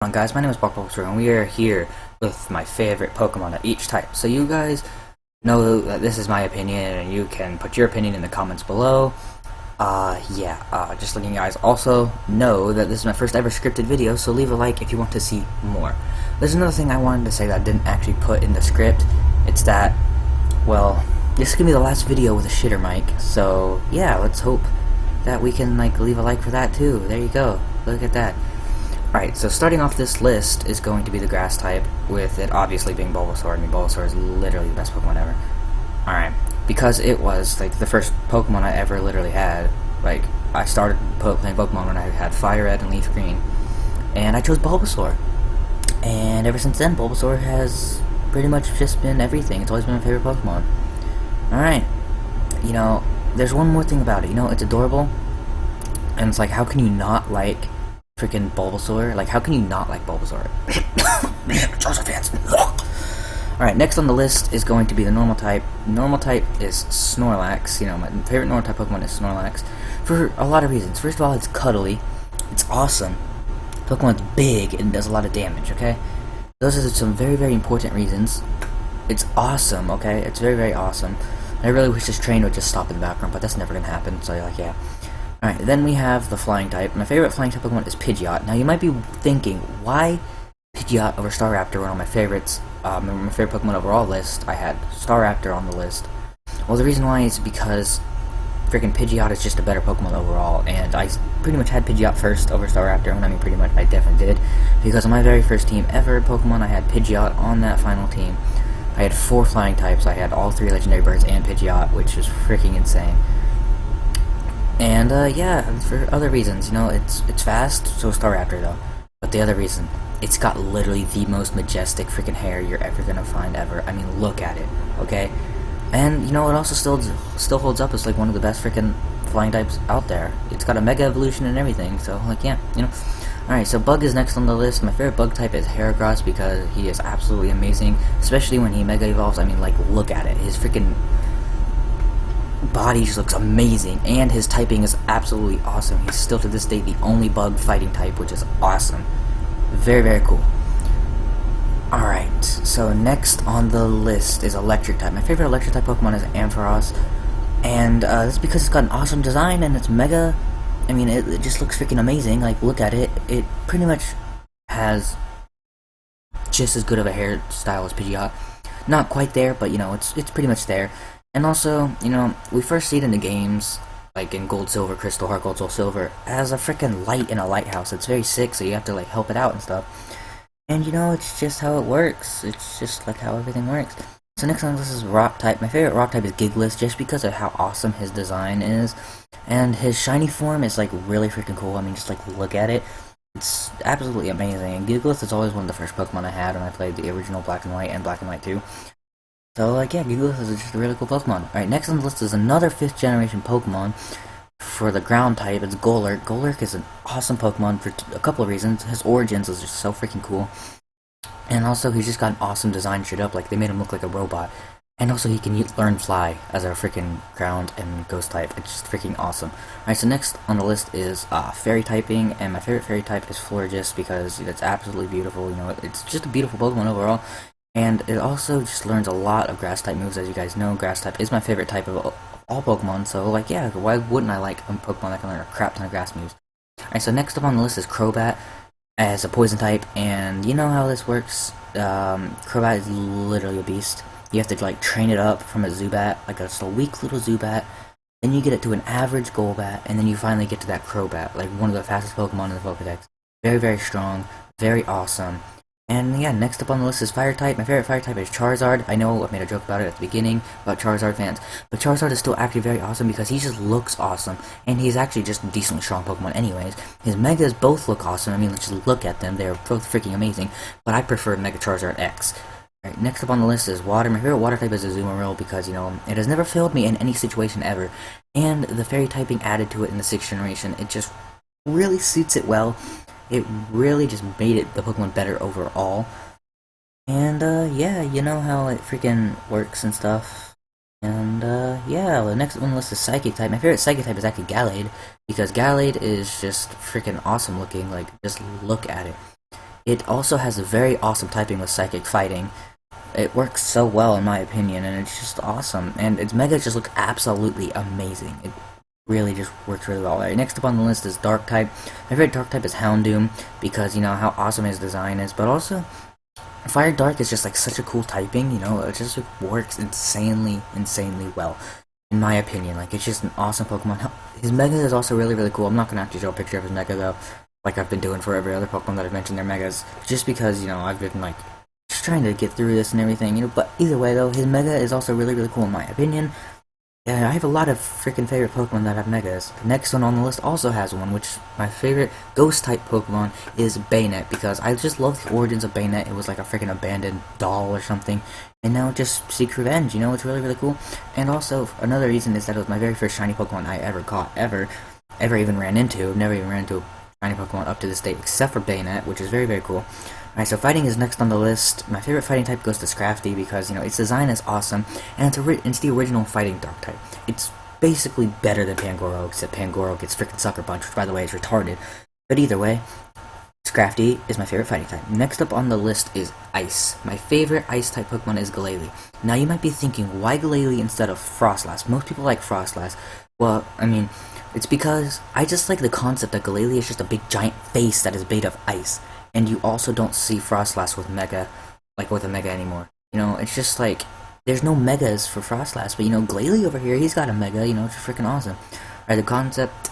On guys, my name is Bulbasaur and we are here with my favorite Pokemon of each type. So you guys know that this is my opinion and you can put your opinion in the comments below. Just letting you guys also know that this is my first ever scripted video, so leave a like if you want to see more. There's another thing I wanted to say that I didn't actually put in the script. It's that, well, this is gonna be the last video with a shitter mic, so yeah, let's hope that we can leave a like for that too. There you go. Look at that. Alright, so starting off this list is going to be the grass type, with it obviously being Bulbasaur. I mean, Bulbasaur is literally the best Pokemon ever. Alright, because it was, the first Pokemon I ever literally had. I started playing Pokemon when I had Fire Red and Leaf Green, and I chose Bulbasaur. And ever since then, Bulbasaur has pretty much just been everything. It's always been my favorite Pokemon. Alright, there's one more thing about it. It's adorable, and it's like, how can you not like freaking Bulbasaur? How can you not like Bulbasaur? Man, Charizard fans. Alright, next on the list is going to be the normal type. Normal type is Snorlax. My favorite normal type Pokemon is Snorlax. For a lot of reasons. First of all, it's cuddly. It's awesome. Pokemon's big and does a lot of damage, okay? Those are some very, very important reasons. It's awesome, okay? It's very, very awesome. I really wish this train would just stop in the background, but that's never gonna happen, so yeah. Alright, then we have the flying type. My favorite flying type Pokemon is Pidgeot. Now, you might be thinking, why Pidgeot over Staraptor? One of my favorites, my favorite Pokemon overall list, I had Staraptor on the list. Well, the reason why is because freaking Pidgeot is just a better Pokemon overall, and I pretty much had Pidgeot first over Staraptor, and I mean pretty much, I definitely did, because on my very first team ever Pokemon, I had Pidgeot on that final team. I had 4 flying types, I had all 3 legendary birds and Pidgeot, which is freaking insane. And, for other reasons, it's fast, so is Staraptor, though. But the other reason, it's got literally the most majestic freaking hair you're ever gonna find ever. I mean, look at it, okay? And, it also still holds up as, one of the best freaking flying types out there. It's got a Mega Evolution and everything, so, yeah. Alright, so Bug is next on the list. My favorite Bug type is Heracross because he is absolutely amazing, especially when he Mega Evolves. I mean, look at it. His freaking body just looks amazing, and his typing is absolutely awesome. He's still to this day the only bug fighting type, which is awesome. Very, very cool. Alright, so next on the list is electric type. My favorite electric type Pokemon is Ampharos, and that's because it's got an awesome design and it's mega. I mean, it just looks freaking amazing. Look at it. It pretty much has just as good of a hairstyle as Pidgeot. Not quite there, but it's pretty much there. And also, we first see it in the games, in Gold, Silver, Crystal, Heart Gold, Soul Silver, as a freaking light in a lighthouse. It's very sick, so you have to, help it out and stuff. And, it's just how it works. It's just, how everything works. So next on this is Rock type. My favorite Rock type is Gigalith, just because of how awesome his design is. And his shiny form is, really freaking cool. I mean, just, look at it. It's absolutely amazing. And Gigalith is always one of the first Pokemon I had when I played the original Black and White and Black and White 2. So, yeah, Gigalith is just a really cool Pokemon. Alright, next on the list is another 5th generation Pokemon for the ground type. It's Golurk. Golurk is an awesome Pokemon for a couple of reasons. His origins is just so freaking cool. And also, he's just got an awesome design straight up. They made him look like a robot. And also, he can learn Fly as a freaking ground and ghost type. It's just freaking awesome. Alright, so next on the list is fairy typing. And my favorite fairy type is Florges because it's absolutely beautiful. It's just a beautiful Pokemon overall. And it also just learns a lot of grass-type moves. As you guys know, grass-type is my favorite type of all Pokemon, so, yeah, why wouldn't I like a Pokemon that can learn a crap ton of grass moves? Alright, so next up on the list is Crobat as a poison type, and you know how this works. Crobat is literally a beast. You have to, train it up from a Zubat, a weak little Zubat, then you get it to an average Golbat, and then you finally get to that Crobat, one of the fastest Pokemon in the Pokedex. Very, very strong, very awesome. And yeah, next up on the list is Fire type. My favorite Fire type is Charizard. I know I made a joke about it at the beginning, about Charizard fans, but Charizard is still actually very awesome because he just looks awesome, and he's actually just a decently strong Pokemon anyways. His Megas both look awesome. I mean, let's just look at them. They're both freaking amazing, but I prefer Mega Charizard X. Alright, next up on the list is Water. My favorite Water type is Azumarill because, it has never failed me in any situation ever, and the Fairy typing added to it in the 6th generation, it just really suits it well. It really just made the Pokemon better overall. And, yeah, you know how it freaking works and stuff. And, yeah, the next one list is Psychic type. My favorite Psychic type is actually Gallade, because Gallade is just freaking awesome looking. Just look at it. it also has a very awesome typing with Psychic Fighting. It works so well in my opinion, and it's just awesome. And its Mega just looks absolutely amazing. It really just works really well. Right, next up on the list is Dark type. My favorite Dark type is Houndoom because you know how awesome his design is, but also Fire Dark is just like such a cool typing. You know, it just works insanely well. In my opinion, like it's just an awesome Pokemon. His Mega is also really cool. I'm not gonna actually show a picture of his Mega though, like I've been doing for every other Pokemon that I've mentioned their Megas, just because you know I've been like just trying to get through this and everything, you know. But either way though, his Mega is also really cool in my opinion. Yeah, I have a lot of freaking favorite Pokemon that have Megas. The next one on the list also has one, which my favorite Ghost-type Pokemon is Bayonet, because I just love the origins of Bayonet. It was like a freaking abandoned doll or something, and now it just seeks revenge, you know, it's really cool. And also, another reason is that it was my very first shiny Pokemon I ever caught, ever even ran into. I've never even ran into a shiny Pokemon up to this date, except for Bayonet, which is very cool. Alright, so fighting is next on the list. My favorite fighting type goes to Scrafty because, you know, its design is awesome, and it's the original fighting Dark type. It's basically better than Pangoro, except Pangoro gets freaking Sucker Punch, which by the way is retarded. But either way, Scrafty is my favorite fighting type. Next up on the list is Ice. My favorite Ice type Pokemon is Glalie. Now you might be thinking, why Glalie instead of Froslass? Most people like Froslass. Well, I mean, it's because I just like the concept that Glalie is just a big giant face that is made of ice. And you also don't see Froslass with Mega, like with a Mega anymore. You know, it's just like, there's no Megas for Froslass, but you know, Glalie over here, he's got a Mega, you know, it's freaking awesome. Alright, the concept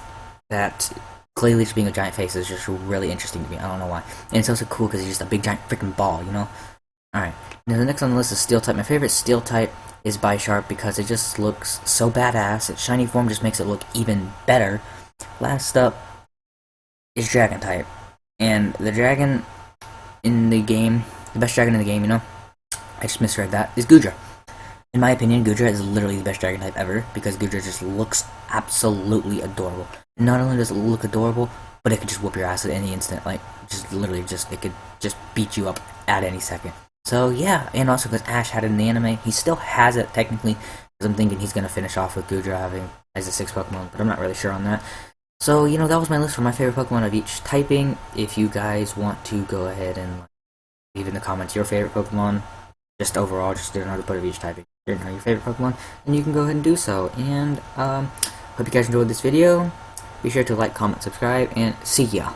that Glalie just being a giant face is just really interesting to me, I don't know why. And it's also cool because he's just a big giant freaking ball, you know? Alright, now the next on the list is Steel type. My favorite Steel type is Bisharp because it just looks so badass. Its shiny form just makes it look even better. Last up is Dragon type. And the dragon in the game, the best dragon in the game, you know, I just misread that, is Goodra. In my opinion, Goodra is literally the best dragon type ever, because Goodra just looks absolutely adorable. And not only does it look adorable, but it could just whoop your ass at any instant, like, just literally just, it could just beat you up at any second. So yeah, and also because Ash had it in the anime, he still has it technically, because I'm thinking he's going to finish off with Goodra having as a 6th Pokemon, but I'm not really sure on that. So, you know, that was my list for my favorite Pokemon of each typing. If you guys want to go ahead and leave in the comments your favorite Pokemon, just overall, just didn't know how to put of each typing, didn't know your favorite Pokemon, then you can go ahead and do so. And, hope you guys enjoyed this video. Be sure to like, comment, subscribe, and see ya!